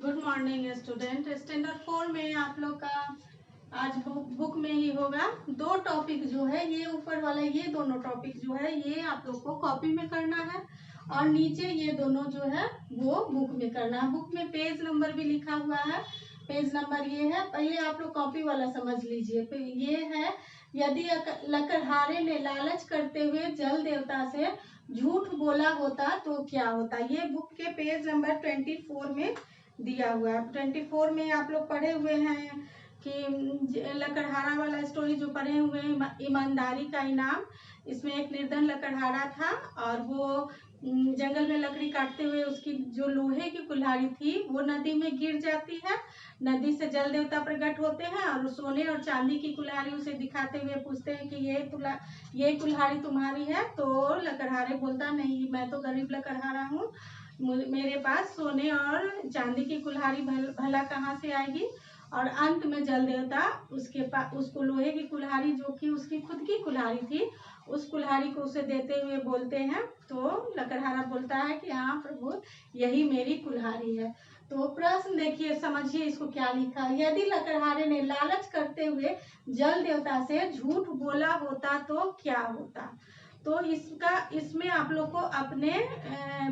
Good morning student. Standard 4 में आप लोग का आज बुक में ही होगा। दो टॉपिक जो है ये ऊपर वाला, ये दोनों टॉपिक जो है ये आप लोग को कॉपी में करना है और नीचे ये दोनों जो है वो बुक में करना है। बुक में पेज नंबर भी लिखा हुआ है। पेज नंबर ये है। पहले आप लोग कॉपी वाला समझ लीजिए। ये है, यदि लकड़हारे ने लालच करते हुए जल देवता से झूठ बोला होता तो क्या होता। ये बुक के पेज नंबर 24 में दिया हुआ है। 24 में आप लोग पढ़े हुए हैं कि लकड़हारा वाला स्टोरी जो पढ़े हुए हैं, ईमानदारी का इनाम। इसमें एक निर्धन लकड़हारा था और वो जंगल में लकड़ी काटते हुए उसकी जो लोहे की कुल्हाड़ी थी वो नदी में गिर जाती है। नदी से जल देवता प्रकट होते हैं और सोने और चांदी की कुल्हाड़ी उसे दिखाते हुए पूछते हैं कि ये कुल्हाड़ी तुम्हारी है। तो लकड़हारे बोलता, नहीं, मैं तो गरीब लकड़हारा हूँ, मेरे पास सोने और चांदी की कुल्हाड़ी भला कहाँ से आएगी। और अंत में जल देवता उसके पास उसको लोहे की कुल्हाड़ी, जो कि उसकी खुद की कुल्हाड़ी थी, उस कुल्हाड़ी को उसे देते हुए बोलते हैं। तो लकड़हारा बोलता है कि हाँ प्रभु, यही मेरी कुल्हाड़ी है। तो प्रश्न देखिए, समझिए इसको क्या लिखा। यदि लकड़हारे ने लालच करते हुए जल देवता से झूठ बोला होता तो क्या होता। तो इसमें आप लोग को अपने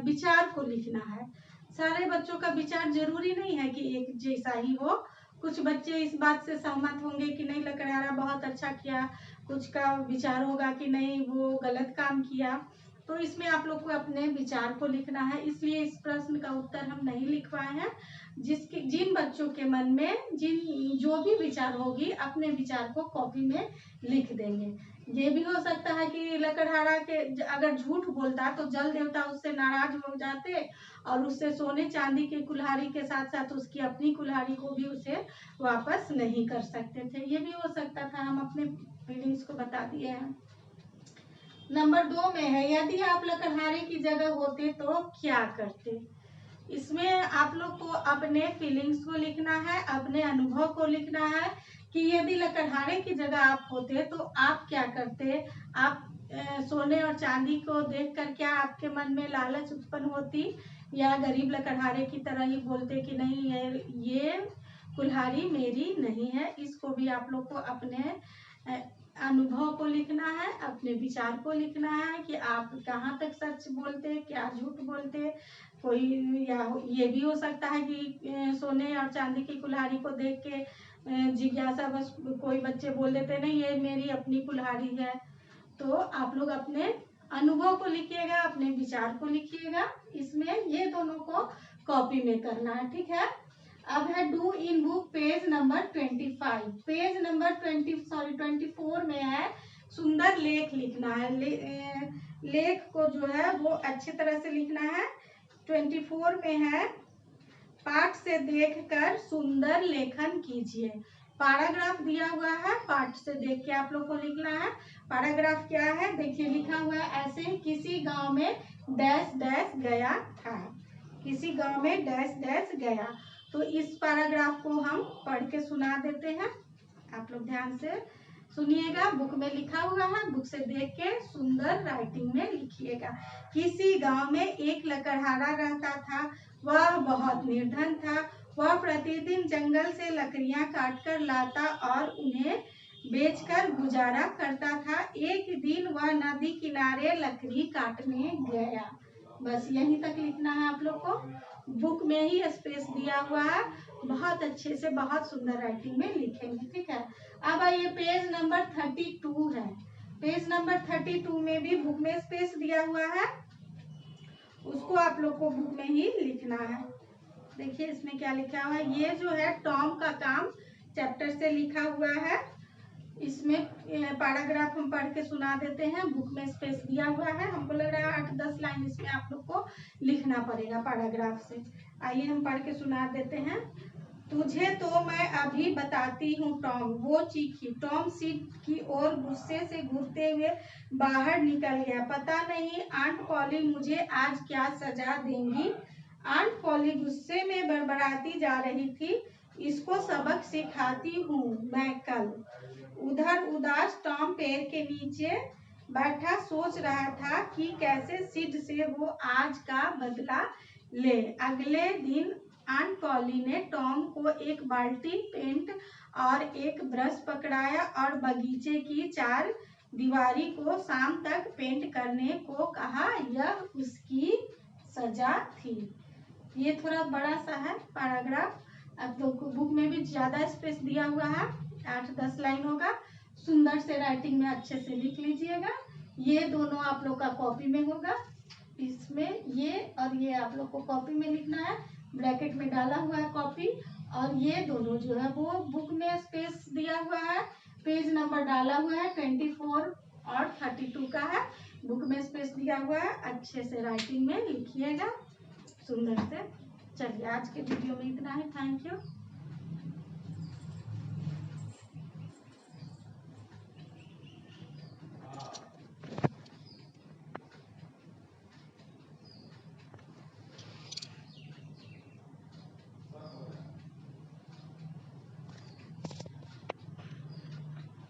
विचार को लिखना है। सारे बच्चों का विचार जरूरी नहीं है कि एक जैसा ही हो। कुछ बच्चे इस बात से सहमत होंगे कि नहीं लकड़हारा बहुत अच्छा किया, कुछ का विचार होगा कि नहीं वो गलत काम किया। तो इसमें आप लोग को अपने विचार को लिखना है। इसलिए इस प्रश्न का उत्तर हम नहीं लिख पाए हैं। जिन बच्चों के मन में जो भी विचार होगी अपने विचार को कॉपी में लिख देंगे। ये भी हो सकता है कि लकड़हारा के अगर झूठ बोलता तो जल देवता उससे नाराज हो जाते और उससे सोने चांदी की कुल्हाड़ी के साथ साथ उसकी अपनी कुल्हाड़ी को भी उसे वापस नहीं कर सकते थे। ये भी हो सकता था। हम अपने फीलिंग्स को बता दिए हैं। नंबर 2 में है, यदि आप लकड़हारे की जगह होते तो क्या करते। इसमें आप लोग को अपने फीलिंग्स को लिखना है, अपने अनुभव को लिखना है कि यदि लकड़हारे की जगह आप होते तो आप क्या करते। आप सोने और चांदी को देखकर क्या आपके मन में लालच उत्पन्न होती, या गरीब लकड़हारे की तरह ही बोलते कि नहीं, ये कुल्हाड़ी मेरी नहीं है। इसको भी आप लोग को अपने अनुभव को लिखना है, अपने विचार को लिखना है कि आप कहाँ तक सच बोलते, क्या झूठ बोलते। कोई या ये भी हो सकता है कि सोने और चांदी की कुल्हाड़ी को देख के जिज्ञासा बस कोई बच्चे बोल देते नहीं ये मेरी अपनी कुल्हाड़ी है। तो आप लोग अपने अनुभव को लिखिएगा, अपने विचार को लिखिएगा। इसमें ये दोनों को कॉपी में करना है, ठीक है। अब है do in book page number 25। Page number 24 में है सुंदर लेख लिखना है। लेख को जो है वो अच्छी तरह से लिखना है। 24 में है, पाठ से देखकर सुंदर लेखन कीजिए। पैराग्राफ दिया हुआ है, पाठ से देख के आप लोग को लिखना है। पैराग्राफ क्या है देखिए, लिखा हुआ है ऐसे, किसी गांव में डैश डैश गया था। किसी गांव में डैश डैश गया। तो इस पैराग्राफ को हम पढ़ के सुना देते हैं। आप लोग ध्यान से सुनिएगा। बुक में लिखा हुआ है, बुक से देख के सुंदर राइटिंग में लिखिएगा। किसी गांव में एक लकड़हारा रहता था। वह बहुत निर्धन था। वह प्रतिदिन जंगल से लकड़ियां काटकर लाता और उन्हें बेचकर गुजारा करता था। एक दिन वह नदी किनारे लकड़ी काटने गया। बस यहीं तक लिखना है आप लोग को। बुक में ही स्पेस दिया हुआ है, बहुत अच्छे से बहुत सुंदर राइटिंग में लिखेंगे, ठीक है। अब आइए पेज नंबर 32 है। पेज नंबर 32 में भी बुक में स्पेस दिया हुआ है, उसको आप लोग को बुक में ही लिखना है। देखिए इसमें क्या लिखा हुआ है। ये जो है टॉम का काम चैप्टर से लिखा हुआ है। इसमें पैराग्राफ हम पढ़ के सुना देते हैं। बुक में स्पेस दिया हुआ है, हमको लग रहा है 8-10 लाइन इसमें आप लोग को लिखना पड़ेगा पैराग्राफ से। आइए हम पढ़ के सुना देते हैं। तुझे तो मैं अभी बताती हूँ टॉम, वो चीखी। टॉम सीट की ओर गुस्से से घूरते हुए बाहर निकल गया। पता नहीं आंट पॉली मुझे आज क्या सजा देंगी। आंट पॉली गुस्से में बड़बड़ाती जा रही थी। इसको सबक सिखाती हूँ मैं कल। उधर उदास टॉम पेड़ के नीचे बैठा सोच रहा था कि कैसे सिड से वो आज का बदला ले। अगले दिन एंड पॉली ने टॉम को एक बाल्टी पेंट और एक ब्रश पकड़ाया और बगीचे की 4 दीवारी को शाम तक पेंट करने को कहा। यह उसकी सजा थी। ये थोड़ा बड़ा सा है पैराग्राफ, आप लोग को बुक में भी ज्यादा स्पेस दिया हुआ है, 8-10 लाइन होगा। सुंदर से राइटिंग में अच्छे से लिख लीजिएगा। ये दोनों आप लोग का कॉपी में होगा, इसमें ये और ये आप लोग को कॉपी में लिखना है, ब्रैकेट में डाला हुआ है कॉपी। और ये दोनों जो है वो बुक में स्पेस दिया हुआ है, पेज नंबर डाला हुआ है 24 और 32 का है, बुक में स्पेस दिया हुआ है। अच्छे से राइटिंग में लिखिएगा सुंदर से। चलिए आज के वीडियो में इतना ही। Thank you.